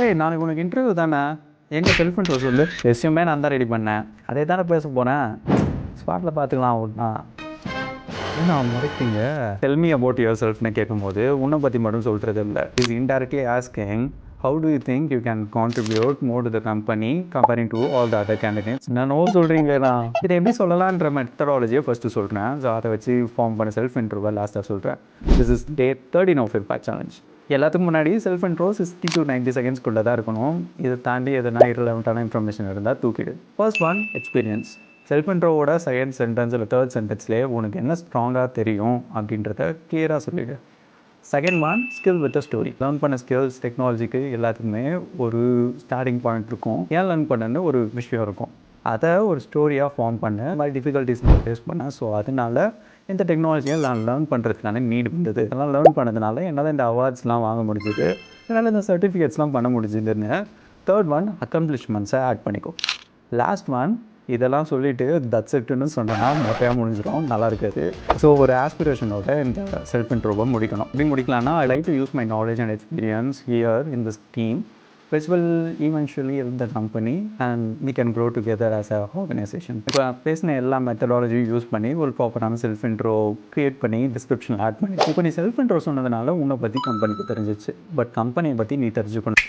ஏய் நாளைக்கு உனக்கு இன்டர்வியூ தானே, எங்கே செல்ஃப் இன்ட்ரோ சொல்லு. ரெஸ்யூமே நான் தான் ரெடி பண்ணேன், அதே தானே பேச போகிறேன். ஸ்பாட்டில் பார்த்துக்கலாம் ஒன்றா. என்ன முறைப்பீங்க? டெல் மீ அபவுட் யுவர் செல்ஃப்னு கேட்கும்போது உன்னை பற்றி மட்டும் சொல்கிறது இல்லை. Is indirectly asking how to you think you can contribute more to the company comparing to all the other candidates. நான் சொல்கிறீங்களா, இதை எப்படி சொல்லலான்ற மெத்தடாலஜியை ஃபஸ்ட்டு சொல்கிறேன். ஸோ அதை வச்சு ஃபார்ம் பண்ண செல்ஃப் இன்ட்ரோவை லாஸ்ட்டாக சொல்கிறேன். This is day 13 of impact challenge. எல்லாத்துக்கும் முன்னாடி செல்ஃப் இன்ட்ரோ 60 to 90 செகண்ட்ஸ்க்குள்ளே தான் இருக்கணும். இதை தாண்டி எதனா இரலவெண்ட்டான இன்ஃபர்மேஷன் இருந்தால் தூக்கிடு. First one, experience. செல்ஃப் இன்ட்ரோவோட செகண்ட் சென்டென்ஸ் இல்லை தேர்ட் சென்டென்ஸ்லேயே உனக்கு என்ன ஸ்ட்ராங்காக தெரியும் அப்படின்றத கிளியராக சொல்லிவிடு. Second one, skill with a story. Learn பண்ண ஸ்கில்ஸ் டெக்னாலஜிக்கு எல்லாத்துக்குமே ஒரு ஸ்டார்டிங் பாயிண்ட் இருக்கும். ஏன் லேர்ன் பண்ணன்னு ஒரு விஷயம் இருக்கும். அதை ஒரு ஸ்டோரியாக ஃபார்ம் பண்ண மாதிரி டிஃபிகல்ட்டிஸ் ஃபேஸ் பண்ணேன். ஸோ அதனால இந்த டெக்னாலஜியை நான் லேர்ன் பண்ணுறதுக்கான நீட் இருந்தது. அதெல்லாம் லேர்ன் பண்ணதுனால என்னால் இந்த அவார்ட்ஸ்லாம் வாங்க முடிஞ்சுது, என்னால் இந்த சர்டிஃபிகேட்ஸ்லாம் பண்ண முடிஞ்சுதுன்னு. தேர்ட் ஒன், அக்கம்ப்ளிஷ்மெண்ட்ஸை ஆட் பண்ணிக்கோ. லாஸ்ட் ஒன், இதெல்லாம் சொல்லிவிட்டு தட்ஸ் இட்னு சொன்னோன்னா மொட்டையாக முடிஞ்சிடும், நல்லா இருக்காது. ஸோ ஒரு ஆஸ்பிரேஷனோட இந்த செல்ஃப் இன்ட்ரோவை முடிக்கணும். எப்படி முடிக்கலாம்னா, I like to use my knowledge and experience here in this team which will eventually help the company and we can grow together as a organization. இப்போ பேசின எல்லா மெத்தடாலஜியும் யூஸ் பண்ணி ஒரு ப்ராப்பரான செல்ஃப் இன்ட்ரோ க்ரியேட் பண்ணி டிஸ்கிரிப்ஷன் ஆட் பண்ணி இப்போ நீ செல்ஃப் இன்ட்ரோ சொன்னதுனால உன்னை பற்றி கம்பெனிக்கு தெரிஞ்சிச்சு. பட் கம்பெனியை பற்றி நீ தெரிஞ்சுக்கணும்.